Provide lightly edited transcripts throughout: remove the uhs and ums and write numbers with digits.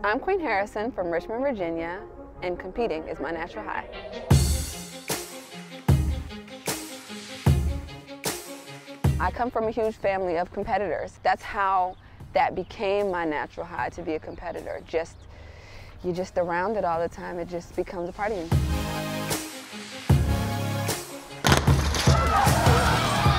I'm Queen Harrison from Richmond, Virginia, and competing is my natural high. I come from a huge family of competitors. That's how that became my natural high, to be a competitor. You're just around it all the time. It just becomes a part of you.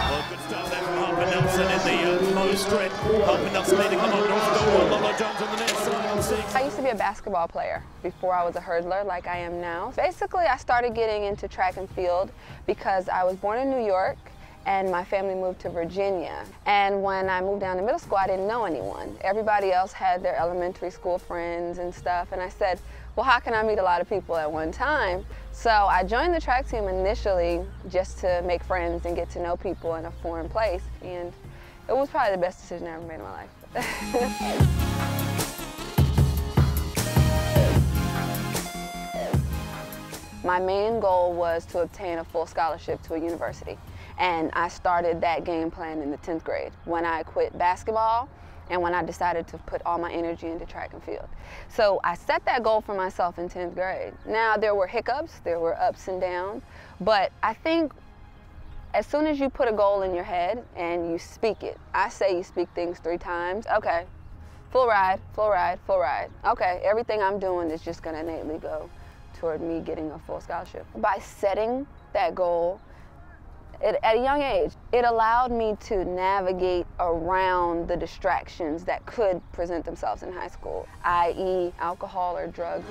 Well, good stuff there from Harper Nelson in the low strip. Harper Nelson leading them on North goal. Lolo Jones on the near side on 6. I used to be a basketball player before I was a hurdler like I am now. Basically, I started getting into track and field because I was born in New York and my family moved to Virginia. And when I moved down to middle school, I didn't know anyone. Everybody else had their elementary school friends and stuff, and I said, well, how can I meet a lot of people at one time? So I joined the track team initially just to make friends and get to know people in a foreign place, and it was probably the best decision I ever made in my life. My main goal was to obtain a full scholarship to a university. And I started that game plan in the 10th grade when I quit basketball and when I decided to put all my energy into track and field. So I set that goal for myself in 10th grade. Now there were hiccups, there were ups and downs, but I think as soon as you put a goal in your head and you speak it, I say you speak things 3 times, okay, full ride, full ride, full ride. Okay, everything I'm doing is just gonna innately go toward me getting a full scholarship. By setting that goal, at a young age, it allowed me to navigate around the distractions that could present themselves in high school, i.e. alcohol or drugs.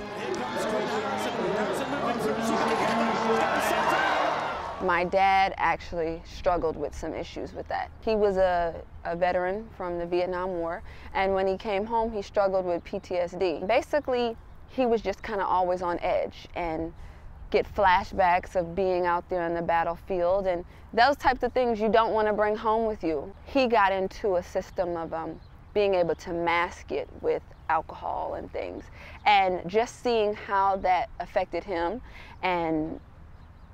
My dad actually struggled with some issues with that. He was a veteran from the Vietnam War, and when he came home, he struggled with PTSD. Basically, he was just kind of always on edge and get flashbacks of being out there on the battlefield, and those types of things you don't want to bring home with you. He got into a system of being able to mask it with alcohol and things, and just seeing how that affected him, and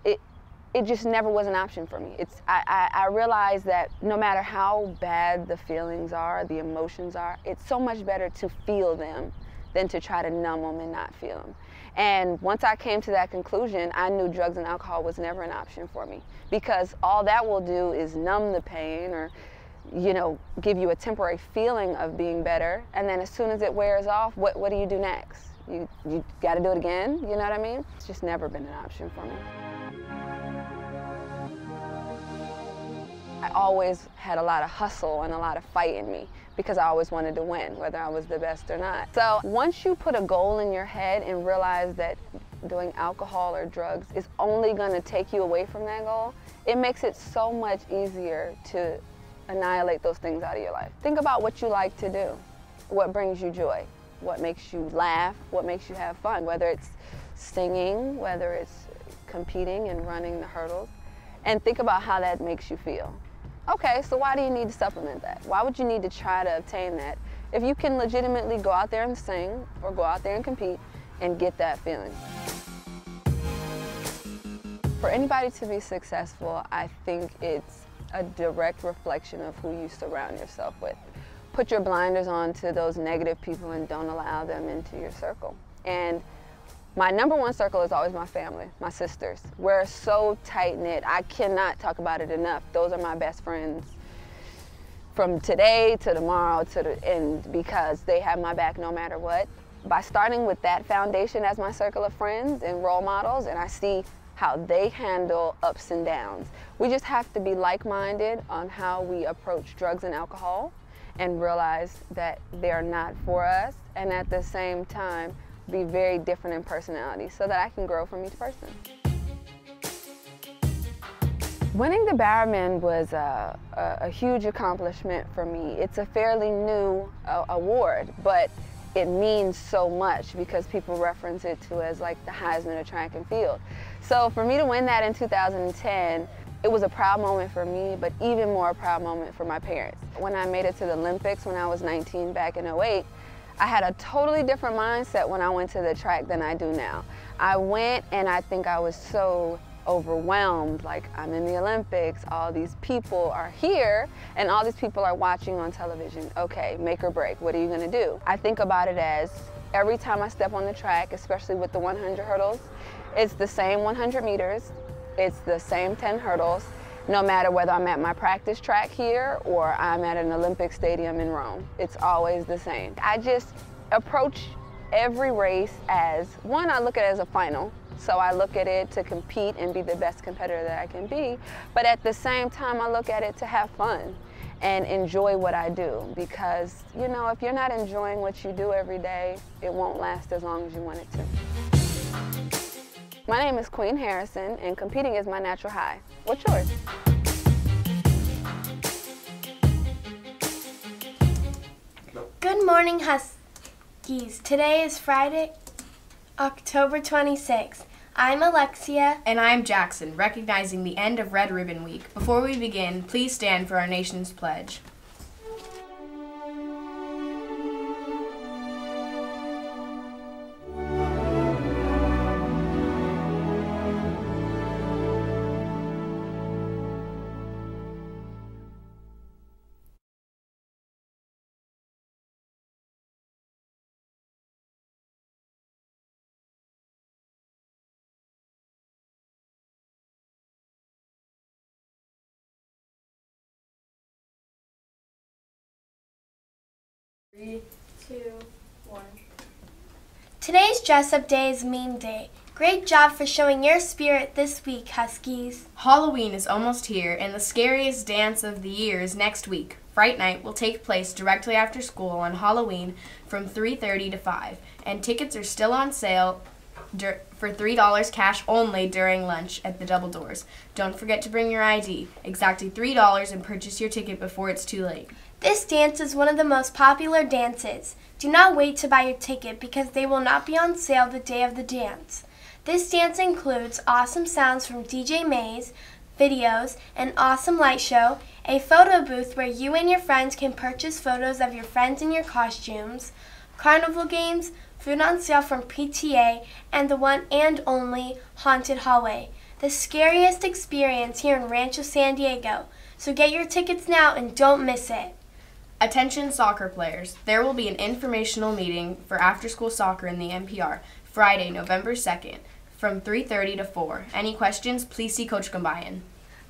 it just never was an option for me. I realized that no matter how bad the feelings are, the emotions are, it's so much better to feel them than to try to numb them and not feel them. And once I came to that conclusion, I knew drugs and alcohol was never an option for me, because all that will do is numb the pain or, you know, give you a temporary feeling of being better. And then as soon as it wears off, what do you do next? You got to do it again, you know what I mean? It's just never been an option for me. I always had a lot of hustle and a lot of fight in me because I always wanted to win, whether I was the best or not. So once you put a goal in your head and realize that doing alcohol or drugs is only going to take you away from that goal, it makes it so much easier to annihilate those things out of your life. Think about what you like to do, what brings you joy, what makes you laugh, what makes you have fun, whether it's singing, whether it's competing and running the hurdles, and think about how that makes you feel. Okay, so why do you need to supplement that? Why would you need to try to obtain that if you can legitimately go out there and sing or go out there and compete and get that feeling? For anybody to be successful, I think it's a direct reflection of who you surround yourself with. Put your blinders on to those negative people and don't allow them into your circle. And my #1 circle is always my family, my sisters. We're so tight-knit. I cannot talk about it enough. Those are my best friends from today to tomorrow to the end, because they have my back no matter what. By starting with that foundation as my circle of friends and role models, and I see how they handle ups and downs. We just have to be like-minded on how we approach drugs and alcohol and realize that they are not for us, and at the same time, be very different in personality so that I can grow from each person. Winning the Bowerman was a huge accomplishment for me. It's a fairly new award, but it means so much because people reference it to as like the Heisman of track and field. So for me to win that in 2010, it was a proud moment for me, but even more a proud moment for my parents. When I made it to the Olympics when I was 19 back in 08, I had a totally different mindset when I went to the track than I do now. I went and I think I was so overwhelmed, like I'm in the Olympics, all these people are here and all these people are watching on television. Okay, make or break, what are you gonna do? I think about it as every time I step on the track, especially with the 100 hurdles, it's the same 100 meters, it's the same 10 hurdles, no matter whether I'm at my practice track here or I'm at an Olympic stadium in Rome. It's always the same. I just approach every race as, one, I look at it as a final. So I look at it to compete and be the best competitor that I can be. But at the same time, I look at it to have fun and enjoy what I do. Because, you know, if you're not enjoying what you do every day, it won't last as long as you want it to. My name is Queen Harrison, and competing is my natural high. What's yours? Good morning, Huskies. Today is Friday, October 26th. I'm Alexia. And I'm Jackson, recognizing the end of Red Ribbon Week. Before we begin, please stand for our nation's pledge. Three, two, one. Today's dress-up day is meme day. Great job for showing your spirit this week, Huskies. Halloween is almost here, and the scariest dance of the year is next week. Fright Night will take place directly after school on Halloween from 3:30 to 5, and tickets are still on sale for $3 cash only during lunch at the Double Doors. Don't forget to bring your ID, exactly $3, and purchase your ticket before it's too late. This dance is one of the most popular dances. Do not wait to buy your ticket because they will not be on sale the day of the dance. This dance includes awesome sounds from DJ Mays, videos, an awesome light show, a photo booth where you and your friends can purchase photos of your friends in your costumes, carnival games, food on sale from PTA, and the one and only Haunted Hallway, the scariest experience here in Rancho San Diego. So get your tickets now and don't miss it. Attention soccer players, there will be an informational meeting for after-school soccer in the NPR Friday, November 2nd from 3:30 to 4. Any questions, please see Coach Gambayan.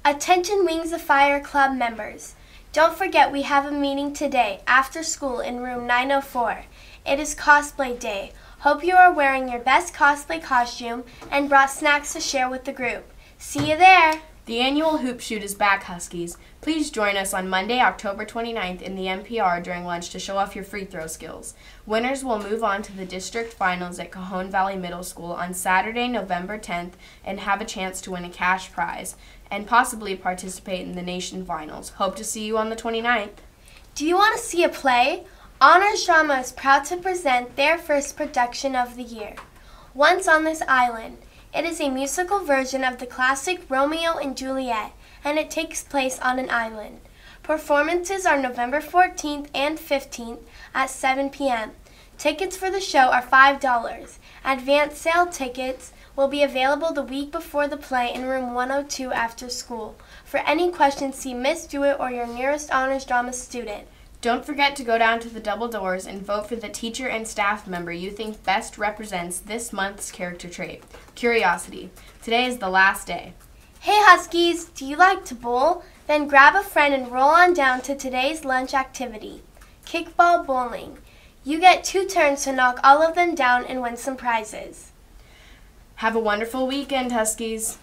Attention Wings of Fire Club members. Don't forget we have a meeting today after school in room 904. It is cosplay day. Hope you are wearing your best cosplay costume and brought snacks to share with the group. See you there! The annual Hoop Shoot is back, Huskies. Please join us on Monday, October 29th in the NPR during lunch to show off your free throw skills. Winners will move on to the district finals at Cajon Valley Middle School on Saturday, November 10th and have a chance to win a cash prize and possibly participate in the nation finals. Hope to see you on the 29th. Do you want to see a play? Honors Drama is proud to present their first production of the year, Once on This Island. It is a musical version of the classic Romeo and Juliet, and it takes place on an island. Performances are November 14th and 15th at 7 p.m. Tickets for the show are $5. Advance sale tickets will be available the week before the play in room 102 after school. For any questions, see Miss Dewitt or your nearest Honors Drama student. Don't forget to go down to the Double Doors and vote for the teacher and staff member you think best represents this month's character trait, curiosity. Today is the last day. Hey Huskies, do you like to bowl? Then grab a friend and roll on down to today's lunch activity, kickball bowling. You get 2 turns to knock all of them down and win some prizes. Have a wonderful weekend, Huskies.